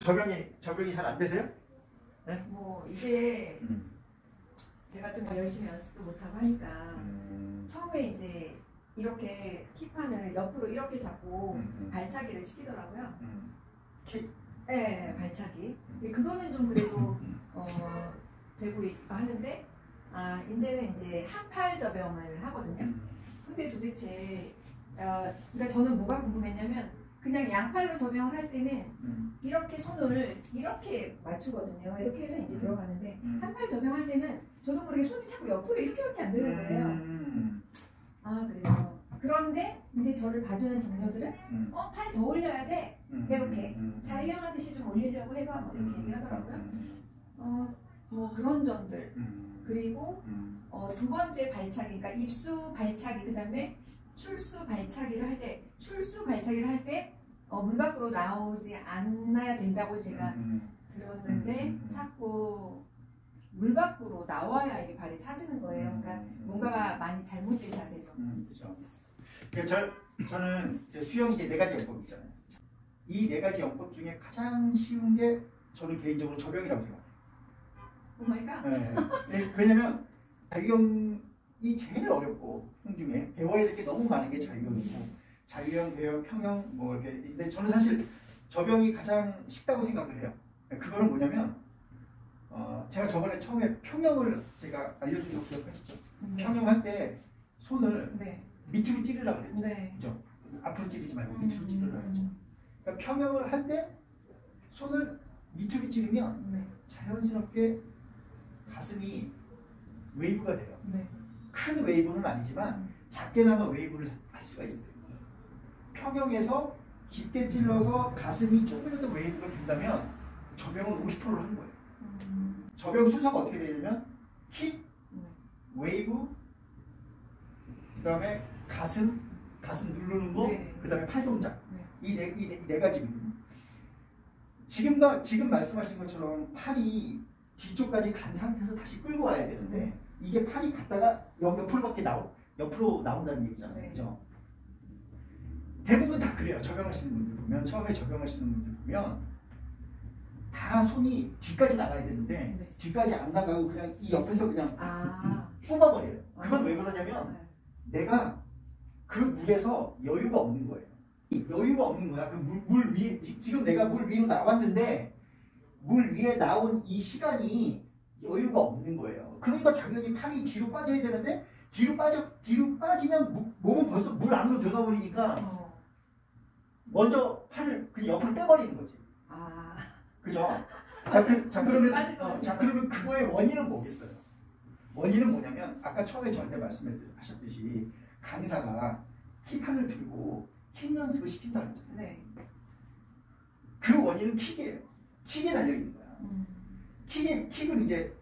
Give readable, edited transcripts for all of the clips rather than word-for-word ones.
접영이 잘 안 되세요? 네? 뭐 이제 제가 좀 열심히 연습도 못하고 하니까 처음에 이제 이렇게 키판을 옆으로 이렇게 잡고 발차기를 시키더라고요. 킥? 네, 발차기. 그거는 좀 그래도 되고 하는데 이제는 이제 한 팔 접영을 하거든요. 근데 도대체 그러니까 저는 뭐가 궁금했냐면 그냥 양팔로 접영을 할 때는 이렇게 손을 이렇게 맞추거든요. 이렇게 해서 이제 들어가는데 한 팔 접영할 때는 저도 모르게 손이 자꾸 옆으로 이렇게밖에 안 되는 거예요. 그래요. 그런데 이제 저를 봐주는 동료들은 팔 더 올려야 돼. 이렇게 자유형하듯이 좀 올리려고 해봐. 뭐 이렇게 얘기하더라고요. 뭐 그런 점들. 그리고 두 번째 발차기, 그러니까 입수 발차기, 그 다음에 출수 발차기를 할 때 물 밖으로 나오지 않아야 된다고 제가 들었는데 자꾸 물 밖으로 나와야 이 발이 차지는 거예요. 그러니까 뭔가가 많이 잘못된 자세죠. 그렇죠. 그러니까 저는 수영 이제 4가지 영법 있잖아요. 이 4가지 영법 중에 가장 쉬운 게 저는 개인적으로 접영이라고 생각해요. 오마이갓. 네, 왜냐면 자유형이 제일 어렵고 형 중에 배워야 될 게 너무 많은 게 자유형이고 자유형, 배형, 평형 뭐 이렇게. 근데 저는 사실 접영이 가장 쉽다고 생각을 해요. 그거는 뭐냐면 제가 저번에 처음에 평형을 제가 알려준 거 기억하시죠? 평형할 때 손을 밑으로 찌르라고 그랬죠. 그죠? 앞으로 찌르지 말고 밑으로 찌르라고 그랬죠. 그러니까 평형을 할 때 손을 밑으로 찌르면 자연스럽게 가슴이 웨이브가 돼요. 큰 웨이브는 아니지만 작게나마 웨이브를 할 수가 있어요. 평형에서 깊게 찔러서 가슴이 조금이라도 웨이브가 된다면 접영은 50%를 하는 거예요. 접영 순서가 어떻게 되냐면 킥, 웨이브, 그 다음에 가슴 누르는 거, 그 다음에 팔 동작. 이 네 가지거든요. 지금 말씀하신 것처럼 팔이 뒤쪽까지 간 상태에서 다시 끌고 와야 되는데 이게 팔이 갔다가 옆으로밖에 옆으로 나온다는 얘기잖아요. 그죠? 대부분 다 그래요. 접영하시는 분들 보면, 처음에 접영하시는 분들 보면 다 손이 뒤까지 나가야 되는데 뒤까지 안 나가고 그냥 이 옆에서 그냥 뽑아버려요. 그건 왜 그러냐면 내가 그 물에서 여유가 없는 거예요. 여유가 없는 거야. 그 물 위에, 지금 내가 물 위로 나왔는데 물 위에 나온 이 시간이 여유가 없는 거예요. 그러니까 당연히 팔이 뒤로 빠져야 되는데 뒤로 빠지면 몸은 벌써 물 안으로 들어가 버리니까 먼저 팔을 그냥 옆으로 빼버리는 거지. 그죠? 그러면 그거의 원인은 뭐겠어요? 원인은 뭐냐면 아까 처음에 저한테 말씀하셨듯이 강사가 힙판을 들고 킥 연습을 시킨다고 했잖아요. 그 원인은 킥이에요. 킥에 달려있는 거야. 킥은 이제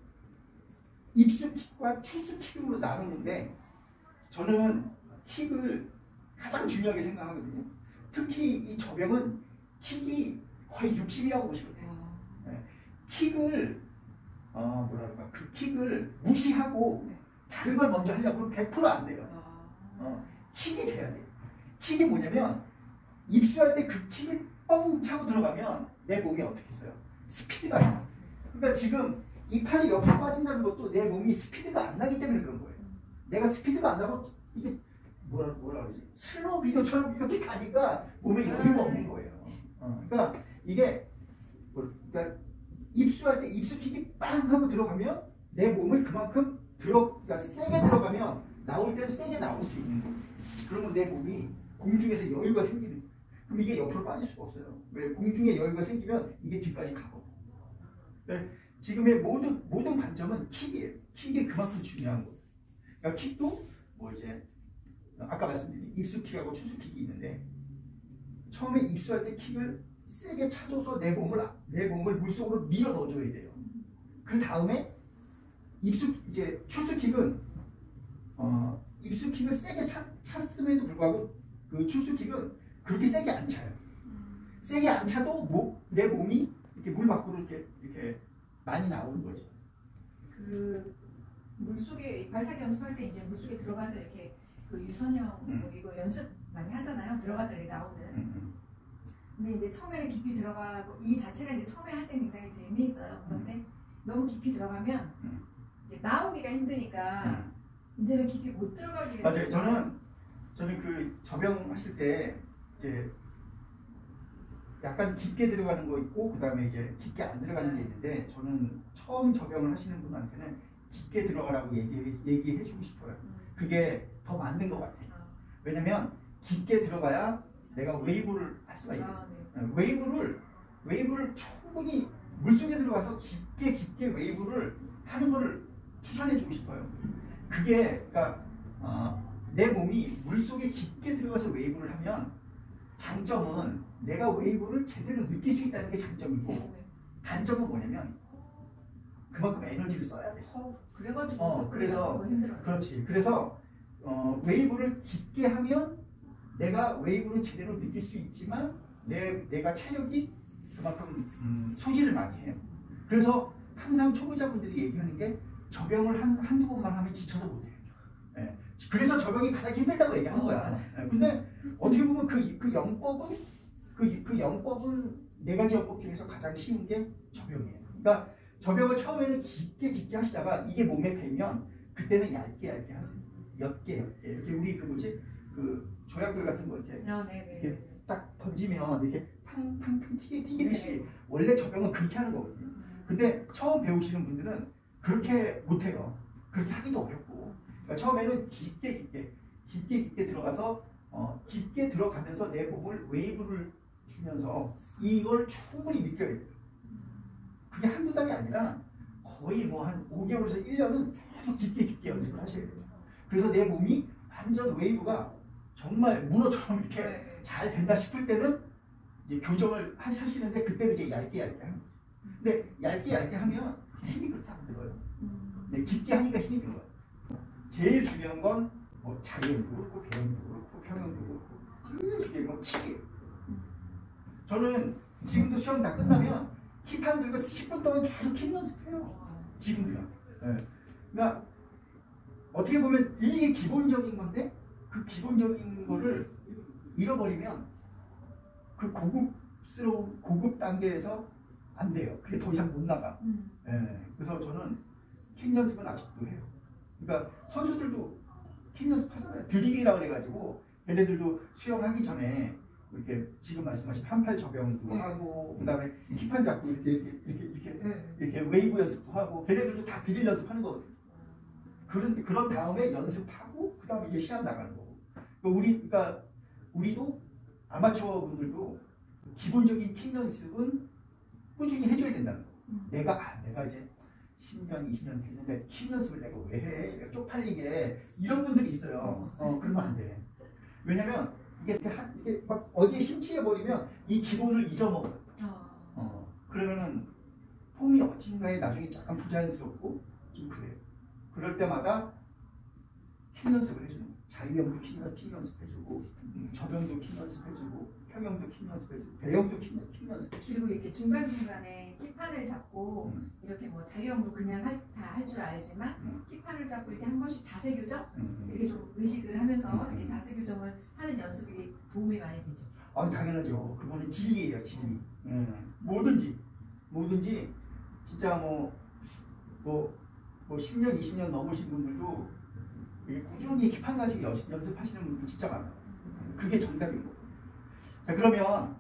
입수 킥과 추수 킥으로 나누는데 저는 킥을 가장 중요하게 생각하거든요. 특히 이 접영은 킥이 거의 60이라고 보시면 돼요. 킥을 그 킥을 무시하고 다른 걸 먼저 하려고 100% 안 돼요. 킥이 돼야 돼요. 킥이 뭐냐면 입수할 때 그 킥을 뻥 차고 들어가면 내 몸이 어떻게 했어요? 스피드가 나요. 그러니까 지금 이 팔이 옆으로 빠진다는 것도 내 몸이 스피드가 안 나기 때문에 그런 거예요. 내가 스피드가 안 나고 이게 뭐라 그러지? 슬로우 비디오처럼 이렇게 가니까 몸에 여유가 없는 거예요. 그러니까 이게 그러니까 입수할 때 입수킥이 빵 하고 들어가면 내 몸을 그만큼 그러니까 세게 들어가면 나올 때는 세게 나올 수 있는 거예요. 그러면 내 몸이 공중에서 여유가 생기는 거예요. 그럼 이게 옆으로 빠질 수가 없어요. 왜? 공중에 여유가 생기면 이게 뒤까지 가거든요. 네, 지금의 모든 관점은 킥이에요. 킥이 그만큼 중요한 거예요. 그러니까 킥도 뭐 이제 아까 말씀드린 입수킥하고 추수킥이 있는데 처음에 입수할 때 킥을 세게 차줘서 내 몸을 물속으로 밀어 넣어줘야 돼요. 그 다음에 추수킥은 입수킥을 세게 찼음에도 불구하고 그 추수킥은 그렇게 세게 안 차요. 세게 안 차도 내 몸이 이렇게 물 밖으로 이렇게 많이 나오는 거죠. 그 물속에 발차기 연습할 때 이제 물속에 들어가서 이렇게 그 유선형 뭐 이거 연습 많이 하잖아요. 들어갔다 이렇게 나오는. 근데 이제 처음에는 깊이 들어가고 이 자체가 이제 처음에 할 때 굉장히 재미있어요. 그런데 너무 깊이 들어가면 이제 나오기가 힘드니까 이제는 깊이 못 들어가게. 맞아요. 저는 그 접영하실 때 이제 약간 깊게 들어가는 거 있고 그 다음에 이제 깊게 안 들어가는 게 있는데 저는 처음 접영을 하시는 분한테는 깊게 들어가라고 얘기해 주고 싶어요. 그게 더 맞는 것 같아요. 왜냐면 깊게 들어가야 내가 웨이브를 할 수가 있어요. 웨이브를 충분히 물속에 들어가서 깊게 웨이브를 하는 거를 추천해 주고 싶어요. 그게 그러니까 내 몸이 물속에 깊게 들어가서 웨이브를 하면 장점은 내가 웨이브를 제대로 느낄 수 있다는 게 장점이고 단점은 뭐냐면 그만큼 에너지를 써야 돼. 그래가지고 그래서 힘들어요. 그렇지. 그래서 웨이브를 깊게 하면 내가 웨이브를 제대로 느낄 수 있지만 내가 체력이 그만큼 소진을 많이 해요. 그래서 항상 초보자분들이 얘기하는 게 접영을 한두 번만 하면 지쳐서 못해요. 예. 그래서 접영이 가장 힘들다고 얘기하는 거야. 예. 근데 어떻게 보면 그 영법은 그 영법은 네 가지 영법 중에서 가장 쉬운 게 접영이에요. 그러니까 접영을 처음에는 깊게 하시다가 이게 몸에 배면 그때는 얇게 하세요. 옅게 이렇게 우리 그 조약돌 같은 거 이렇게 딱 던지면 이렇게 탕탕 튀기듯이 원래 접영은 그렇게 하는 거거든요. 근데 처음 배우시는 분들은 그렇게 못해요. 그렇게 하기도 어렵고. 그러니까 처음에는 깊게 들어가서 깊게 들어가면서 내 몸을 웨이브를 주면서 이걸 충분히 느껴야 돼요. 그게 한두 달이 아니라 거의 뭐 한 5개월에서 1년은 계속 깊게 연습을 하셔야 돼요. 그래서 내 몸이 완전 웨이브가 정말 문어처럼 이렇게 잘 된다 싶을 때는 이제 교정을 하시는데 그때는 이제 얇게 하는 거죠. 근데 얇게 하면 힘이 그렇게 안 들어요. 네, 깊게 하니까 힘이 들어요. 제일 중요한 건 뭐 자유형도 그렇고 배영도 그렇고 평형도 그렇고 제일 중요한 건 킥이에요. 저는 지금도 시험 다 끝나면 킥판 들고 10분 동안 계속 킥 연습해요. 지금도요. 네. 그러니까 어떻게 보면 이게 기본적인 건데 그 기본적인 거를 잃어버리면 그 고급 단계에서 안 돼요. 그게 더 이상 못 나가. 네. 그래서 저는 킥 연습은 아직도 해요. 그러니까 선수들도 킥 연습하잖아요. 드릴이라고 그래가지고 얘네들도 수영하기 전에 이렇게 지금 말씀하신 한팔 접영도 하고 그다음에 킥판 잡고 이렇게 웨이브 연습도 하고 걔네들도 다 드릴 연습하는 거거든요. 그런 다음에 연습하고 그다음에 이제 시합 나가는 거고. 그러니까 우리도 아마추어 분들도 기본적인 킥 연습은 꾸준히 해줘야 된다는 거. 내가 이제 10년, 20년 됐는데 킥 연습을 내가 왜 해? 쪽팔리게 이런 분들이 있어요. 그러면 안 돼. 왜냐면 이게 막 어디에 심취해 버리면 이 기본을 잊어먹어요. 그러면은 폼이 어딘가에 나중에 약간 부자연스럽고 좀 그래요. 그럴 때마다 킥 연습을 해주는 거예요. 자유형도 킥 연습해주고 접영도 킥 연습해주고 평형도 킥 연습해주고 배영도 킥 연습해주고 그리고 이렇게 중간중간에 킥판을 잡고 이렇게 뭐 자유형도 그냥 다 할 줄 알지만 킥판을 잡고 이렇게 한 번씩 자세 교정 이렇게 좀 의식을 하면서 이렇게 자세 교정을 하는 연습이 도움이 많이 되죠. 당연하죠. 그거는 진리예요, 진리. 뭐든지 진짜 뭐 10년, 20년 넘으신 분들도 꾸준히 킥판 가지고 연습하시는 분들 진짜 많아요. 그게 정답인 거예요. 자, 그러면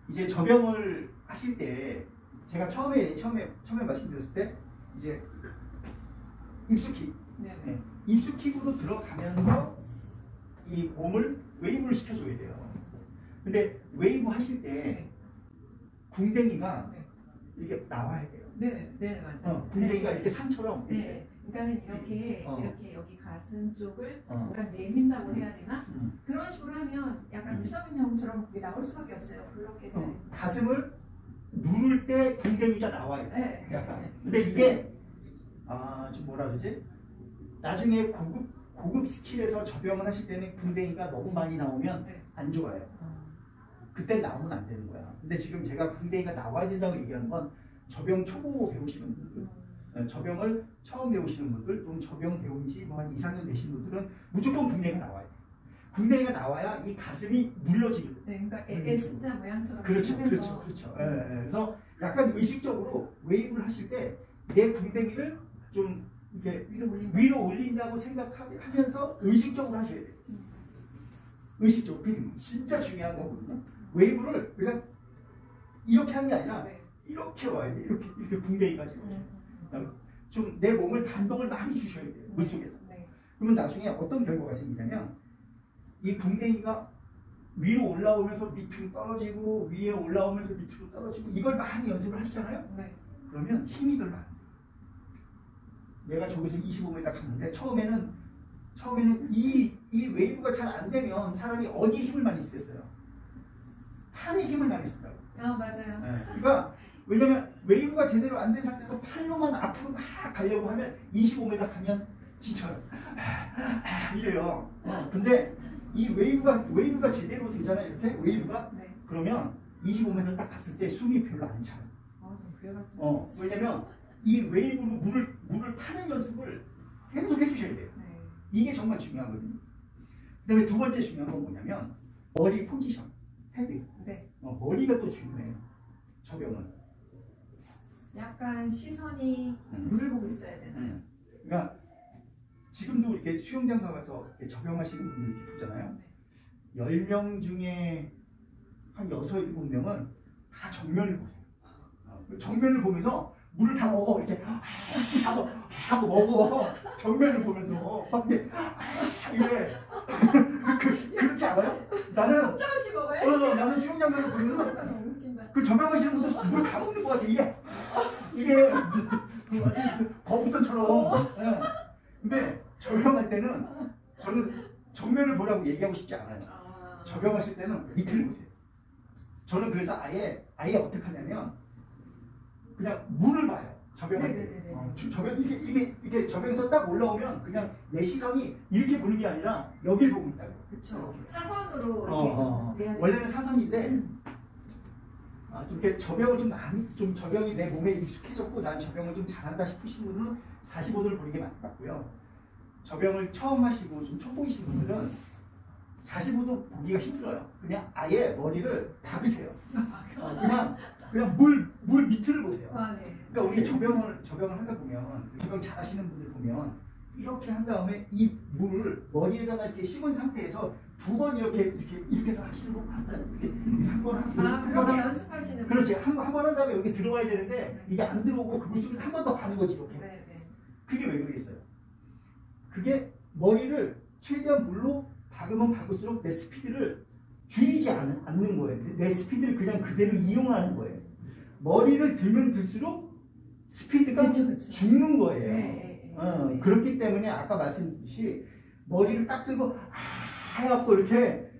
이제 접영을 하실 때 제가 처음에 말씀드렸을 때 이제 입수킥, 입수킥으로 들어가면서 이 몸을 웨이브를 시켜줘야 돼요. 근데 웨이브 하실 때 궁뎅이가 이렇게 나와야 돼요. 네, 맞아요. 궁뎅이가 이렇게 산처럼. 네. 그러니까는 이렇게 여기 가슴 쪽을 약간 내민다고 해야 되나? 그런 식으로 하면 약간 유성민 형처럼 그게 나올 수밖에 없어요. 그렇게 가슴을 누를 때 궁뎅이가 나와요. 네. 약간. 근데 이게 좀 뭐라 그러지? 나중에 고급 스킬에서 접영을 하실 때는 궁뎅이가 너무 많이 나오면 안 좋아요. 그때 나오면 안 되는 거야. 근데 지금 제가 궁뎅이가 나와야 된다고 얘기하는 건 접영 초보 배우시는 분들, 접영을 처음 배우시는 분들, 또는 접영 배운 지 한 2, 3년 되신 분들은 무조건 궁뎅이가 나와요. 궁뎅이가 나와야 이 가슴이 눌러지게 돼요. 네, 그러니까 S자 모양처럼 그렇죠, 하면서. 그렇죠. 그래서 약간 의식적으로 웨이브를 하실 때 내 궁뎅이를 좀 이렇게 위로 올린다고 생각하면서 의식적으로 하셔야 돼요. 의식적으로. 그게 진짜 중요한 거거든요. 웨이브를 그냥 이렇게 하는 게 아니라 이렇게 와야 돼요. 이렇게 궁뎅이까지. 좀 내 몸을 반동을 많이 주셔야 돼요. 물속에서. 그러면 나중에 어떤 결과가 생기냐면 이 궁뎅이가 위로 올라오면서 밑으로 떨어지고 위에 올라오면서 밑으로 떨어지고 이걸 많이 연습을 하시잖아요. 그러면 힘이 별로 안 돼요. 내가 저기서 25m 갔는데 처음에는 이 웨이브가 잘 안 되면 차라리 어디에 힘을 많이 쓰겠어요? 팔에 힘을 많이 쓴다고. 맞아요. 그러니까 왜냐면 웨이브가 제대로 안 된 상태에서 팔로만 앞으로 막 가려고 하면 25m 가면 지쳐요. 이래요. 근데 이 웨이브가 제대로 되잖아요. 이렇게 웨이브가. 그러면 25m 딱 갔을 때 숨이 별로 안 차요. 왜냐면 이 웨이브로 물을 타는 연습을 계속 해주셔야 돼요. 이게 정말 중요하거든요. 그 다음에 두 번째 중요한 건 뭐냐면 머리 포지션, 헤드. 머리가 또 중요해요. 저병은. 약간 시선이 물을 보고 있어야 되나요? 그러니까 지금도 이렇게 수영장 가서 접영하시는 분들 이렇게 보잖아요. 10명 중에 한 6, 7명은 다 정면을 보세요. 정면을 보면서 물을 다 먹어. 이렇게 하고 먹어. 정면을 보면서. 이게 그렇지 않아요? 나는 깜짝없이 먹어요? 나는 수영장 가서 보면은 그 접영하시는 분들 물 다 먹는 것 같아. 이게 거북선처럼. 근데 접영할 때는 저는 정면을 보라고 얘기하고 싶지 않아요. 접영하실 때는 밑을 보세요. 저는 그래서 아예 어떻게 하냐면 그냥 물을 봐요. 접영할 때. 이게 접영해서 딱 올라오면 그냥 내 시선이 이렇게 보는 게 아니라 여길 보고 있다고. 그렇죠. 사선으로 이렇게 좀 원래는 사선인데 좀 이렇게 접영을 좀 접영이 내 몸에 익숙해졌고 난 접영을 좀 잘한다 싶으신 분은 45도를 보는 게 맞고요. 접영을 처음 하시고 좀 초보이신 분들은 45도 보기가 힘들어요. 그냥 아예 머리를 박으세요. 그냥 물 밑을 보세요. 그러니까 우리 접영을 하다 보면 접영 잘하시는 분들 보면 이렇게 한 다음에 이 물을 머리에다가 이렇게 씹은 상태에서 두 번 이렇게 해서 하시는 거 봤어요. 이렇게 한 번 하고 그렇게 연습하시는 그렇지. 한 번 한 다음에 여기 들어와야 되는데 이게 안 들어오고 그 물속에서 한 번 더 가는 거지 이렇게. 그게 왜 그러겠어요? 그게 머리를 최대한 물로 박으면 박을수록 내 스피드를 줄이지 않는 거예요. 내 스피드를 그냥 그대로 이용하는 거예요. 머리를 들면 들수록 스피드가 죽는 거예요. 그렇기 때문에 아까 말씀드렸듯이 머리를 딱 들고 해갖고 이렇게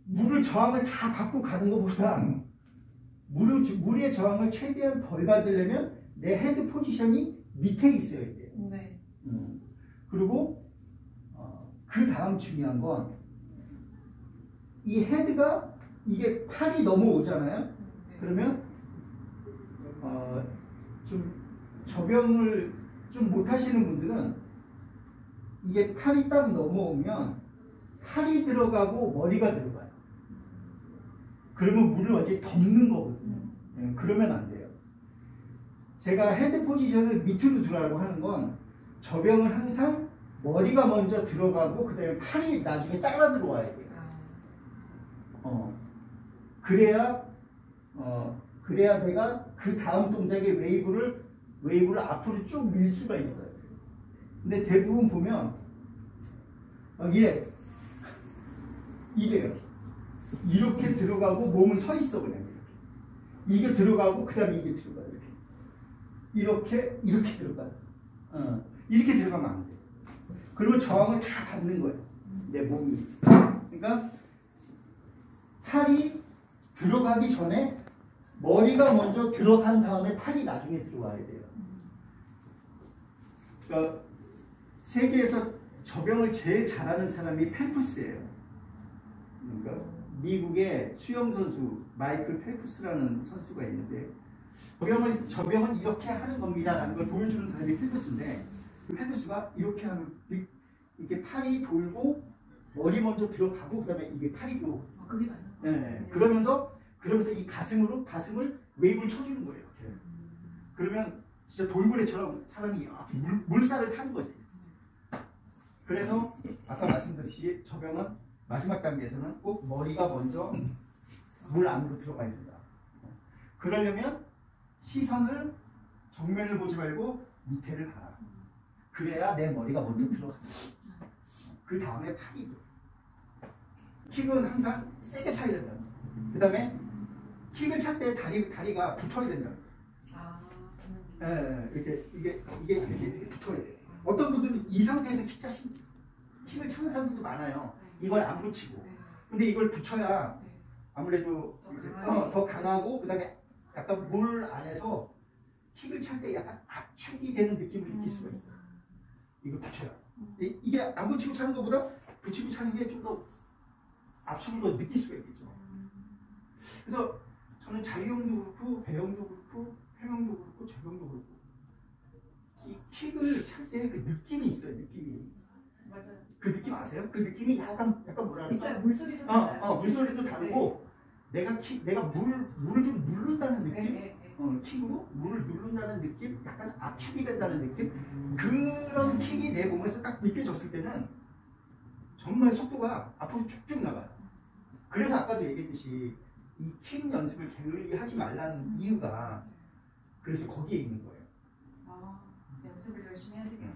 물을 저항을 다 받고 가는 것보다 물의 저항을 최대한 덜 받으려면 내 헤드 포지션이 밑에 있어야 돼요. 그리고 그 다음 중요한 건 이 헤드가 이게 팔이 넘어오잖아요. 그러면 좀 접영을 좀 못하시는 분들은 이게 팔이 딱 넘어오면 팔이 들어가고 머리가 들어가요. 그러면 물을 완전히 덮는 거거든요. 그러면 안 돼요. 제가 헤드 포지션을 밑으로 두라고 하는 건 접영을 항상 머리가 먼저 들어가고 그 다음에 팔이 나중에 따라 들어와야 돼요. 그래야 내가 그 다음 동작의 웨이브를 앞으로 쭉 밀 수가 있어요. 근데 대부분 보면 이래요. 이렇게 들어가고 몸은 서 있어 그냥 이게 들어가고 그 다음에 이게 들어가요. 이렇게 들어가요. 이렇게 들어가면 안 돼요. 그리고 저항을 다 받는 거예요. 내 몸이. 그러니까 팔이 들어가기 전에 머리가 먼저 들어간 다음에 팔이 나중에 들어와야 돼요. 그러니까 세계에서 접영을 제일 잘하는 사람이 펠프스예요. 그러니까 미국의 수영선수 마이클 펠프스라는 선수가 있는데 접영은 이렇게 하는 겁니다라는 걸 보여주는 사람이 펠프스인데 그 펠프스가 이렇게 하면 이렇게 팔이 돌고 머리 먼저 들어가고 그다음에 이게 팔이 들어오고. 그게 맞는 네, 네. 그러면서 이 가슴을 웨이브를 쳐주는 거예요. 이렇게. 그러면 진짜 돌고래처럼 사람이 이렇게 물살을 타는 거지. 그래서 아까 말씀드렸듯이 저병은 마지막 단계에서는 꼭 머리가 먼저 물 안으로 들어가야 된다. 그러려면 시선을 정면을 보지 말고 밑에를 봐라. 그래야 내 머리가 먼저 들어간다. 그 다음에 팔이 들어. 킥은 항상 세게 차야 된다. 그 다음에 킥을 찰 때 다리가 붙어야 된다. 이게 이렇게 붙어야 돼. 어떤 분들은 이 상태에서 킥을 차는 사람들도 많아요. 이걸 안 붙이고. 근데 이걸 붙여야 아무래도 더 강하고 그다음에 약간 물 안에서 킥을 찰 때 약간 압축이 되는 느낌을 느낄 수가 있어요. 이거 붙여야. 이게 안 붙이고 차는 것보다 붙이고 차는 게 좀 더 압축을 더 느낄 수가 있겠죠. 그래서 저는 자유형도 그렇고 배영도 그렇고 평형도 그렇고 저형도 그렇고 이 킥을 찰 때 그 느낌이 있어요. 느낌이. 맞아요. 그 느낌 아세요? 그 느낌이 약간 뭐라 그럴까? 있어요. 물소리도 달라요. 물소리도 다르고 내가 물을 좀 누른다는 느낌? 킥으로 물을 누른다는 느낌? 약간 압축이 된다는 느낌? 그런 킥이 내 몸에서 딱 느껴졌을 때는 정말 속도가 앞으로 쭉쭉 나가요. 그래서 아까도 얘기했듯이 이 킥 연습을 게을리 하지 말라는 이유가 그래서 거기에 있는 거예요. 연습을 열심히 해야 되겠네요.